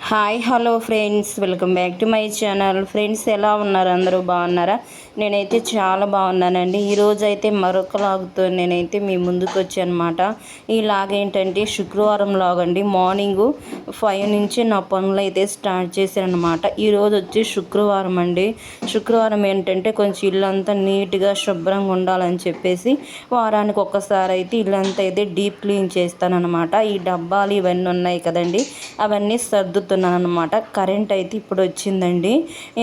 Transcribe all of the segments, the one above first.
Hi hello friends, welcome back to my channel. Friends, ఎలా ఉన్నారు? అందరూ బాగున్నారా? నేనైతే చాలా బాగున్నానండి. ఈరోజు అయితే మరొక లాగ్తో నేనైతే మీ ముందుకు వచ్చానమాట. ఈ లాగ్ ఏంటంటే శుక్రవారం లాగ్ అండి. మార్నింగ్ 5 నుంచి నా పనులు అయితే స్టార్ట్ చేశానమాట. ఈరోజు వచ్చి శుక్రవారం అండి. శుక్రవారం ఏంటంటే కొంచెం ఇల్లంతా నీట్గా శుభ్రంగా ఉండాలని చెప్పేసి వారానికి ఒక్కసారి అయితే ఇల్లంతా అయితే డీప్ క్లీన్ చేస్తానన్నమాట. ఈ డబ్బాలు ఇవన్నీ ఉన్నాయి కదండి, అవన్నీ సర్దుతున్నాను అనమాట. కరెంట్ అయితే ఇప్పుడు వచ్చిందండి.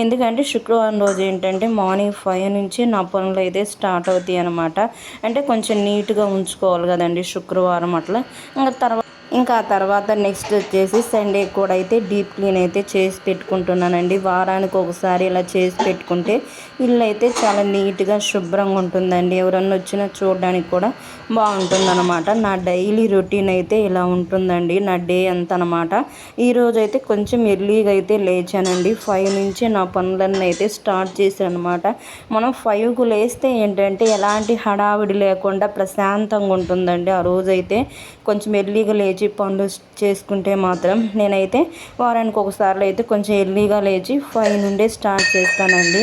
ఎందుకంటే శుక్రవారం రోజు ఏంటంటే మార్నింగ్ 5 నుంచి నా పనులు అయితే స్టార్ట్ అవుతాయి అనమాట. అంటే కొంచెం నీట్గా ఉంచుకోవాలి కదండి శుక్రవారం అట్లా. ఇంకా ఆ తర్వాత నెక్స్ట్ వచ్చేసి సండే కూడా అయితే డీప్ క్లీన్ అయితే చేసి పెట్టుకుంటున్నానండి. వారానికి ఒకసారి ఇలా చేసి పెట్టుకుంటే ఇల్లు అయితే చాలా నీట్గా శుభ్రంగా ఉంటుందండి. ఎవరన్నా వచ్చినా చూడడానికి కూడా బాగుంటుందన్నమాట. నా డైలీ రొటీన్ అయితే ఇలా ఉంటుందండి, నా డే అంతా అనమాట. ఈరోజు అయితే కొంచెం ఎర్లీగా అయితే లేచానండి. 5 నుంచి నా పనులన్నీ అయితే స్టార్ట్ చేశాను అనమాట. మనం 5కు లేస్తే ఏంటంటే ఎలాంటి హడావిడి లేకుండా ప్రశాంతంగా ఉంటుందండి. ఆ రోజైతే కొంచెం ఎర్లీగా లేచి పనులు చేసుకుంటే మాత్రం నేనైతే వారానికి ఒకసారి అయితే కొంచెం ఎర్లీగా లేచి 5 నుండే స్టార్ట్ చేస్తానండి.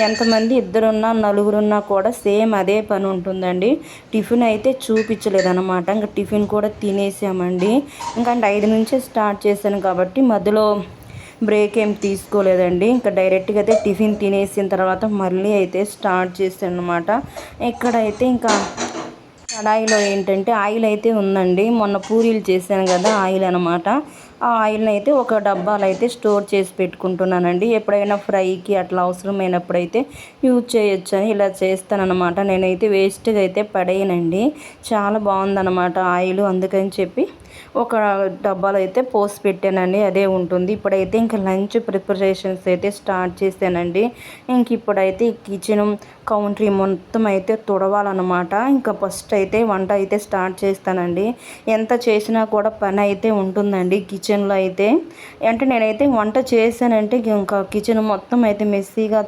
ఎంతమంది ఇద్దరున్నా నలుగురున్నా కూడా సేమ్ అదే పని ఉంటుందండి. టిఫిన్ అయితే చూపించలేదన్నమాట. ఇంకా టిఫిన్ కూడా తినేసామండి. ఇంకా 5 నుంచే స్టార్ట్ చేశాను కాబట్టి మధ్యలో బ్రేక్ ఏం తీసుకోలేదండి. ఇంకా డైరెక్ట్గా అయితే టిఫిన్ తినేసిన తర్వాత మళ్ళీ అయితే స్టార్ట్ చేశాను అనమాట. ఇక్కడైతే ఇంకా కడాయిలో ఏంటంటే ఆయిల్ అయితే ఉందండి. మొన్న పూరీలు చేశాను కదా, ఆయిల్ అనమాట. ఆ ఆయిల్ని అయితే ఒక డబ్బాలు అయితే స్టోర్ చేసి పెట్టుకుంటున్నానండి. ఎప్పుడైనా ఫ్రైకి అట్లా అవసరమైనప్పుడు అయితే యూజ్ చేయొచ్చు అని ఇలా చేస్తానన్నమాట. నేనైతే వేస్ట్గా అయితే పడేయనండి. చాలా బాగుందన్నమాట ఆయిల్, అందుకని చెప్పి ఒక డబ్బాలో అయితే పోసి పెట్టానండి. అదే ఉంటుంది. ఇప్పుడైతే ఇంకా లంచ్ ప్రిపరేషన్స్ అయితే స్టార్ట్ చేశానండి. ఇంక ఇప్పుడైతే కిచెన్ కౌంటరీ మొత్తం అయితే తుడవాలన్నమాట. ఇంకా ఫస్ట్ అయితే వంట అయితే స్టార్ట్ చేస్తానండి. ఎంత చేసినా కూడా పని అయితే ఉంటుందండి కిచెన్లో అయితే. అంటే నేనైతే వంట చేశానంటే ఇంకా కిచెన్ మొత్తం అయితే మెస్సీగా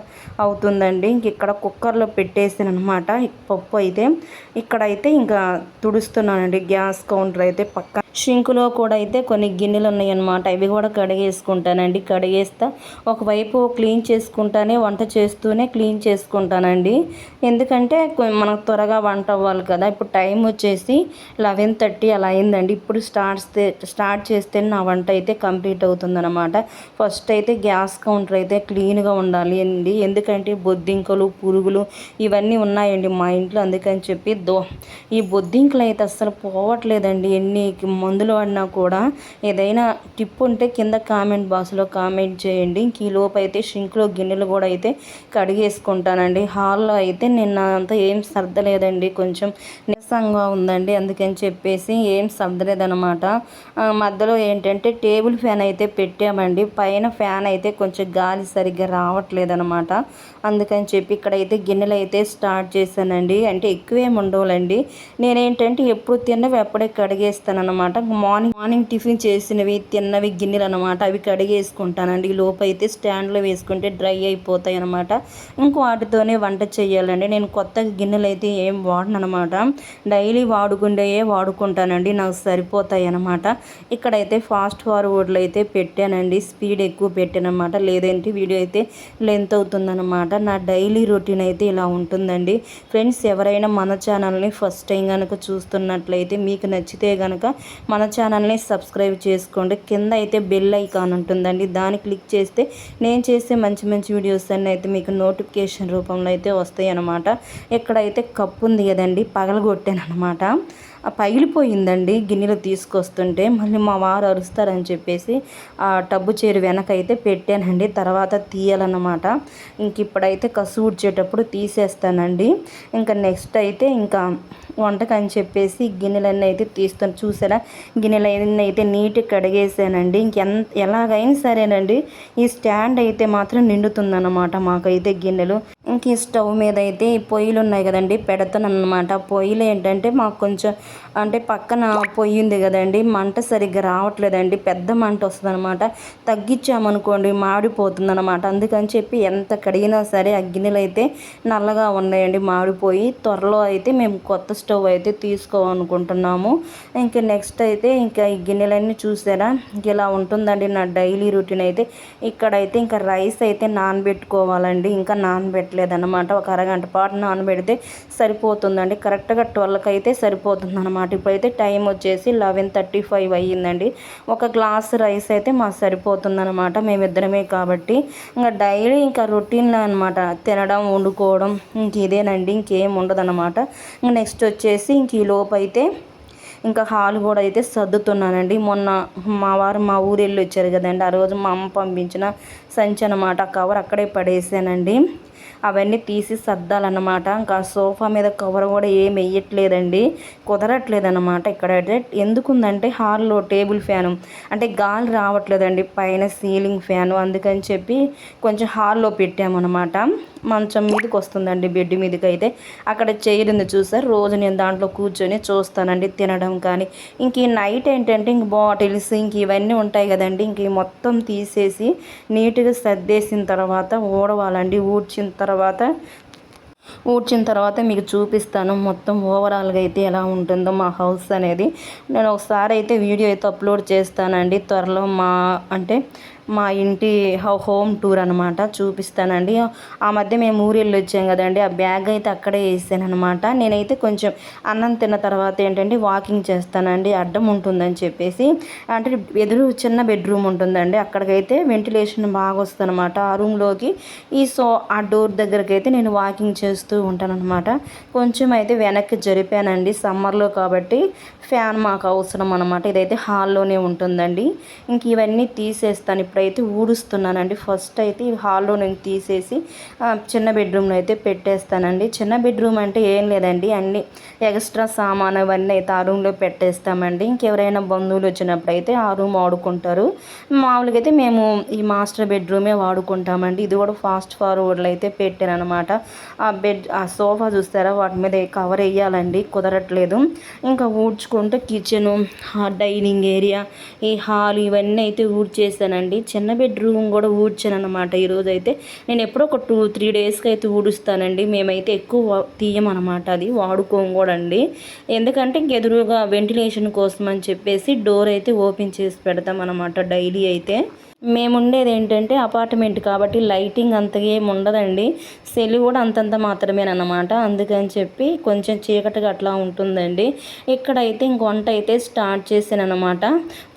అవుతుందండి. ఇంక ఇక్కడ కుక్కర్లో పెట్టేసాను అనమాట పప్పు అయితే. ఇక్కడైతే ఇంకా తుడుస్తున్నానండి. గ్యాస్ కౌంటర్ అయితే పక్క షింకులో కూడా అయితే కొన్ని గిన్నెలు ఉన్నాయన్నమాట. అవి కూడా కడిగేసుకుంటానండి. కడిగేస్తా ఒకవైపు క్లీన్ చేసుకుంటానే వంట చేస్తూనే క్లీన్ చేసుకుంటానండి. ఎందుకంటే మనకు త్వరగా వంట అవ్వాలి కదా. ఇప్పుడు టైం వచ్చేసి 11:30 అలా అయిందండి. ఇప్పుడు స్టార్ట్ చేస్తే నా వంట అయితే కంప్లీట్ అవుతుందన్నమాట. ఫస్ట్ అయితే గ్యాస్ కౌంటర్ అయితే క్లీన్గా ఉండాలి అండి. ఎందుకంటే బొద్దింకలు, పురుగులు ఇవన్నీ ఉన్నాయండి మా ఇంట్లో. అందుకని చెప్పి ఈ బొద్దింకలు అయితే అస్సలు పోవట్లేదండి. ఎన్ని మందులు వాడినా కూడా. ఏదైనా టిప్ ఉంటే కింద కామెంట్ బాక్స్లో కామెంట్ చేయండి. ఇంక ఈ లోపు అయితే షింక్లో గిన్నెలు కూడా అయితే కడిగేసుకుంటానండి. హాల్లో అయితే నిన్న అంతా ఏం సర్దలేదండి, కొంచెం నీరసంగా ఉందండి. అందుకని చెప్పేసి ఏం సర్దలేదనమాట. మధ్యలో ఏంటంటే టేబుల్ ఫ్యాన్ అయితే పెట్టామండి. పైన ఫ్యాన్ అయితే కొంచెం గాలి సరిగ్గా రావట్లేదనమాట. అందుకని చెప్పి ఇక్కడైతే గిన్నెలు అయితే స్టార్ట్ చేశానండి. అంటే ఎక్కువేం ఉండవులండి. నేనేంటంటే ఎప్పుడు తిన్నవి అప్పుడే కడిగేస్తానమాట. మార్నింగ్ టిఫిన్ చేసినవి తిన్నవి గిన్నెలు అనమాట. అవి కడిగేసుకుంటానండి. ఈ లోపు అయితే స్టాండ్లో వేసుకుంటే డ్రై అయిపోతాయి అనమాట. ఇంకో వాటితోనే వంట చేయాలండి. నేను కొత్త గిన్నెలు అయితే ఏం వాడనమాట. డైలీ వాడుకుంటానండి. నాకు సరిపోతాయి అనమాట. ఇక్కడైతే ఫాస్ట్ ఫార్వర్డ్లో అయితే పెట్టానండి. స్పీడ్ ఎక్కువ పెట్టానమాట, లేదంటే వీడియో అయితే లెంత్ అవుతుందన్నమాట. నా డైలీ రొటీన్ అయితే ఇలా ఉంటుందండి. ఫ్రెండ్స్, ఎవరైనా మన ఛానల్ని ఫస్ట్ టైం కనుక చూస్తున్నట్లయితే మీకు నచ్చితే కనుక మన ఛానల్ని సబ్స్క్రైబ్ చేసుకోండి. కింద అయితే బెల్ ఐకాన్ ఉంటుందండి, దాన్ని క్లిక్ చేస్తే నేను చేసే మంచి మంచి వీడియోస్ అన్నీ అయితే మీకు నోటిఫికేషన్ రూపంలో అయితే వస్తాయి అన్నమాట. ఎక్కడైతే కప్పు ఉంది కదండి, పగలగొట్టాను అనమాట. పగిలిపోయిందండి గిన్నెలు తీసుకొస్తుంటే. మళ్ళీ మా వారు అరుస్తారని చెప్పేసి ఆ టబ్బు చేరు వెనకైతే పెట్టానండి. తర్వాత తీయాలన్నమాట. ఇంక ఇప్పుడైతే కసు ఊడ్చేటప్పుడు తీసేస్తానండి. ఇంకా నెక్స్ట్ అయితే ఇంకా వంటకని చెప్పేసి గిన్నెలన్నీ అయితే తీస్తాను. చూసారా, గిన్నెలన్నీ అయితే నీట్గా కడిగేసానండి. ఎలాగైనా సరేనండి ఈ స్టాండ్ అయితే మాత్రం నిండుతుందన్నమాట మాకైతే గిన్నెలు. ఇంక ఈ స్టవ్ మీద అయితే పొయ్యిలు ఉన్నాయి కదండి, పెడతాను అనమాట. పొయ్యిలు ఏంటంటే మాకు కొంచెం అంటే పక్కన పొయ్యి ఉంది కదండి, మంట సరిగ్గా రావట్లేదండి. పెద్ద మంట వస్తుంది అనమాట. తగ్గించామనుకోండి మాడిపోతుంది అనమాట. అందుకని చెప్పి ఎంత కడిగినా సరే ఆ గిన్నెలు అయితే నల్లగా ఉన్నాయండి, మాడిపోయి. త్వరలో అయితే మేము కొత్త స్టవ్ అయితే తీసుకోవాలనుకుంటున్నాము. ఇంకా నెక్స్ట్ అయితే ఇంకా ఈ గిన్నెలన్నీ చూసారా ఇలా ఉంటుందండి నా డైలీ రొటీన్ అయితే. ఇక్కడైతే ఇంకా రైస్ అయితే నానబెట్టుకోవాలండి. ఇంకా నానబెట్టలేదన్నమాట. ఒక అరగంట పాటు నానబెడితే సరిపోతుందండి. కరెక్ట్గా 12కి అయితే సరిపోతుంది అనమాట. ఇప్పుడైతే టైం వచ్చేసి 11:35 అయ్యిందండి. ఒక గ్లాస్ రైస్ అయితే మాకు సరిపోతుందన్నమాట, మేమిద్దరమే కాబట్టి. ఇంకా డైలీ ఇంకా రొటీన్లో అనమాట, తినడం వండుకోవడం ఇంక ఇదేనండి, ఇంకేం ఉండదన్నమాట. నెక్స్ట్ వచ్చేసి ఇంక ఈ లోపు అయితే ఇంకా హాల్ కూడా అయితే సర్దుతున్నానండి. మొన్న మా వారు మా ఊరు వెళ్ళి వచ్చారు కదండి, ఆ రోజు మా అమ్మ పంపించిన సంచి అనమాట, కవర్ అక్కడే పడేసానండి. అవన్నీ తీసి సర్దాలన్నమాట. ఇంకా సోఫా మీద కవర్ కూడా ఏం వేయట్లేదండి, కుదరట్లేదన్నమాట. ఇక్కడైతే ఎందుకుందంటే హాల్లో టేబుల్ ఫ్యాను అంటే గాలి రావట్లేదండి, పైన సీలింగ్ ఫ్యాను, అందుకని చెప్పి కొంచెం హాల్లో పెట్టామన్నమాట. మంచం మీదకి వస్తుందండి, బెడ్ మీదకి అయితే. అక్కడ చైర్ ఉంది చూసారు, రోజు నేను దాంట్లో కూర్చొని చూస్తానండి తినడం కానీ. ఇంక ఈ నైట్ ఏంటంటే ఇంక బాటిల్స్ ఇంక ఇవన్నీ ఉంటాయి కదండి, ఇంక మొత్తం తీసేసి నీట్గా సర్దేసిన తర్వాత ఊడవాలండి. ఊడ్చిన తర్వాత మీకు చూపిస్తాను మొత్తం ఓవరాల్గా అయితే ఎలా ఉంటుందో మా హౌస్ అనేది. నేను ఒకసారి అయితే వీడియో అయితే అప్లోడ్ చేస్తానండి త్వరలో. మా ఇంటి హోమ్ టూర్ అనమాట, చూపిస్తానండి. ఆ మధ్య మేము ఊరెళ్ళి వచ్చాం కదండి, ఆ బ్యాగ్ అయితే అక్కడే వేసాను అనమాట. నేనైతే కొంచెం అన్నం తిన్న తర్వాత ఏంటంటే వాకింగ్ చేస్తానండి, అడ్డం ఉంటుందని చెప్పేసి. అంటే ఎదురు చిన్న బెడ్రూమ్ ఉంటుందండి, అక్కడికైతే వెంటిలేషన్ బాగా వస్తుంది అనమాట. ఆ రూమ్లోకి ఆ డోర్ దగ్గరికి అయితే నేను వాకింగ్ చేస్తూ ఉంటాను అనమాట. కొంచెం అయితే వెనక్కి జరిపానండి, సమ్మర్లో కాబట్టి ఫ్యాన్ మాకు అవసరం అనమాట. ఇదైతే హాల్లోనే ఉంటుందండి. ఇంక ఇవన్నీ తీసేస్తాను, ఇప్పుడైతే ఊడుస్తున్నానండి. ఫస్ట్ అయితే ఈ హాల్లో నేను తీసేసి చిన్న బెడ్రూమ్లో అయితే పెట్టేస్తానండి. చిన్న బెడ్రూమ్ అంటే ఏం లేదండి, అన్నీ ఎక్స్ట్రా సామాను అవన్నీ అయితే ఆ రూమ్లో పెట్టేస్తామండి. ఇంకెవరైనా బంధువులు వచ్చినప్పుడు అయితే ఆ రూమ్ వాడుకుంటారు. మామూలుగా అయితే మేము ఈ మాస్టర్ బెడ్రూమే వాడుకుంటామండి. ఇది కూడా ఫాస్ట్ ఫార్వర్డ్లో అయితే పెట్టాను అనమాట. ఆ సోఫా చూస్తారా, వాటి మీద కవర్ వేయాలండి, కుదరట్లేదు. ఇంకా ఊడ్చుకుంటూ కిచెను, డైనింగ్ ఏరియా, ఈ హాల్ ఇవన్నీ అయితే ఊడ్చేసానండి. చిన్న బెడ్రూమ్ కూడా ఊడ్చాను అనమాట. ఈరోజు అయితే నేను ఎప్పుడో ఒక 2-3 డేస్కి అయితే ఊడుస్తానండి. మేమైతే ఎక్కువ తీయమన్నమాట, అది వాడుకోము కూడా అండి. ఎందుకంటే ఇంకెదురుగా వెంటిలేషన్ కోసం అని చెప్పేసి డోర్ అయితే ఓపెన్ చేసి పెడతాం అనమాట డైలీ అయితే. మేముండేది ఏంటంటే అపార్ట్మెంట్ కాబట్టి లైటింగ్ అంతగా ఏమి ఉండదండి, సెల్ కూడా అంతంత మాత్రమేనమాట. అందుకని చెప్పి కొంచెం చీకటిగా అట్లా ఉంటుందండి. ఇక్కడైతే ఇంక వంట అయితే స్టార్ట్ చేశాను అనమాట.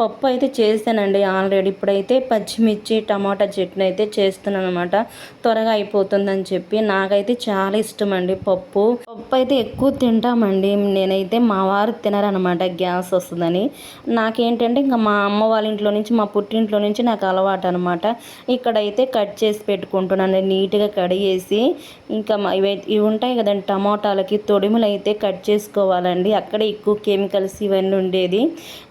పప్పు అయితే చేశానండి ఆల్రెడీ. ఇప్పుడైతే పచ్చిమిర్చి టమాటా చట్నీ అయితే చేస్తున్నాను అనమాట, త్వరగా అయిపోతుందని చెప్పి. నాకైతే చాలా ఇష్టం అండి పప్పు అయితే ఎక్కువ తింటామండి. నేనైతే మా వారు తినరనమాట, గ్యాస్ వస్తుందని. నాకేంటంటే ఇంకా మా అమ్మ వాళ్ళ ఇంట్లో నుంచి, మా పుట్టింట్లో నుంచి నాకు అలవాటు అనమాట. ఇక్కడైతే కట్ చేసి పెట్టుకుంటున్నాను, నీట్గా కడిగేసి. ఇంకా ఇవి ఉంటాయి కదండి టమాటాలకి తొడిములు అయితే కట్ చేసుకోవాలండి, అక్కడే ఎక్కువ కెమికల్స్ ఇవన్నీ ఉండేది.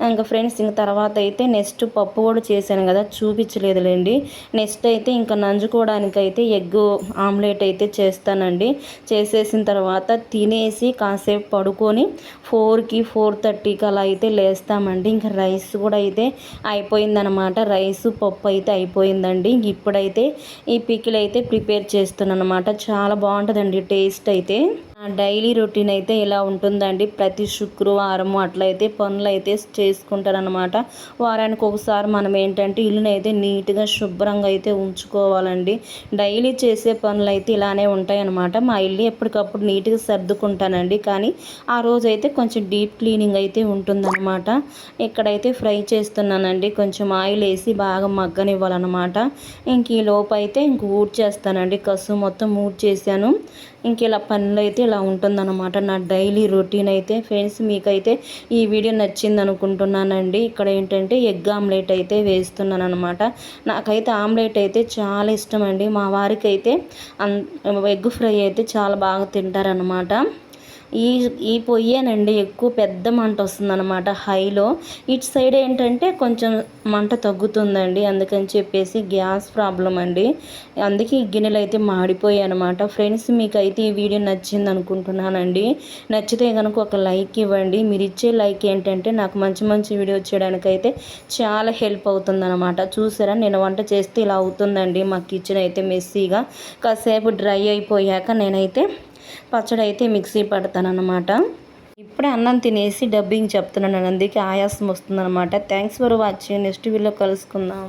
ఇంకా ఫ్రెండ్స్ ఇంక తర్వాత అయితే నెక్స్ట్ పప్పు కూడా చేశాను కదా, చూపించలేదులేండి. నెక్స్ట్ అయితే ఇంకా నంజుకోవడానికి అయితే ఎగ్ ఆమ్లెట్ అయితే చేస్తానండి. చేసేసిన తర్వాత తినేసి కాసేపు పడుకొని 4:30కి అలా అయితే లేస్తామండి. ఇంకా రైస్ కూడా అయితే అయిపోయిందనమాట. రైస్ పప్పు అయితే అయిపోయిందండి. ఇప్పుడైతే ఈ పికిల్ అయితే ప్రిపేర్ చేస్తున్నాను అనమాట. చాలా బాగుంటుందండి టేస్ట్ అయితే. డైలీ రొటీన్ అయితే ఇలా ఉంటుందండి. ప్రతి శుక్రవారము అట్లయితే పనులు అయితే చేసుకుంటారనమాట. వారానికి ఒకసారి మనం ఏంటంటే ఇల్లుని అయితే నీట్గా శుభ్రంగా అయితే ఉంచుకోవాలండి. డైలీ చేసే పనులు అయితే ఇలానే ఉంటాయి అనమాట. మా ఇల్లు ఎప్పటికప్పుడు నీట్గా సర్దుకుంటానండి, కానీ ఆ రోజు అయితే కొంచెం డీప్ క్లీనింగ్ అయితే ఉంటుందన్నమాట. ఇక్కడైతే ఫ్రై చేస్తున్నానండి, కొంచెం ఆయిల్ వేసి బాగా మగ్గనివ్వాలన్నమాట. ఇంక ఈ లోపు అయితే ఊడ్చేస్తానండి, కసు మొత్తం ఊడ్చేసాను. ఇంక ఇలా పనులు అయితే ఇలా ఉంటుందన్నమాట నా డైలీ రొటీన్ అయితే. ఫ్రెండ్స్ మీకైతే ఈ వీడియో నచ్చింది అనుకుంటున్నానండి. ఇక్కడ ఏంటంటే ఎగ్ ఆమ్లెట్ అయితే వేస్తున్నాను అనమాట. నాకైతే ఆమ్లెట్ అయితే చాలా ఇష్టం అండి. మా వారికి అయితే ఎగ్ ఫ్రై అయితే చాలా బాగా తింటారనమాట. ఈ పొయ్యేనండి ఎక్కువ పెద్ద మంట వస్తుందన్నమాట హైలో. ఇటు సైడ్ ఏంటంటే కొంచెం మంట తగ్గుతుందండి, అందుకని చెప్పేసి గ్యాస్ ప్రాబ్లం అండి. అందుకే ఈ గిన్నెలు అయితే మాడిపోయాయి అనమాట. ఫ్రెండ్స్ మీకైతే ఈ వీడియో నచ్చింది అనుకుంటున్నానండి. నచ్చితే కనుక ఒక లైక్ ఇవ్వండి. మీరు ఇచ్చే లైక్ ఏంటంటే నాకు మంచి మంచి వీడియో చేయడానికైతే చాలా హెల్ప్ అవుతుందన్నమాట. చూసారా, నేను వంట చేస్తే ఇలా అవుతుందండి. మా కిచెన్ అయితే మెస్సీగా. కాసేపు డ్రై అయిపోయాక నేనైతే పచ్చడి అయితే మిక్సీ పడతానన్నమాట. ఇప్పుడే అన్నం తినేసి డబ్బింగ్ చెప్తున్నాను, అందుకే ఆయాసం వస్తుందన్నమాట. Thanks for watching. నెక్స్ట్ వీడియోలో కలుసుకుందాం.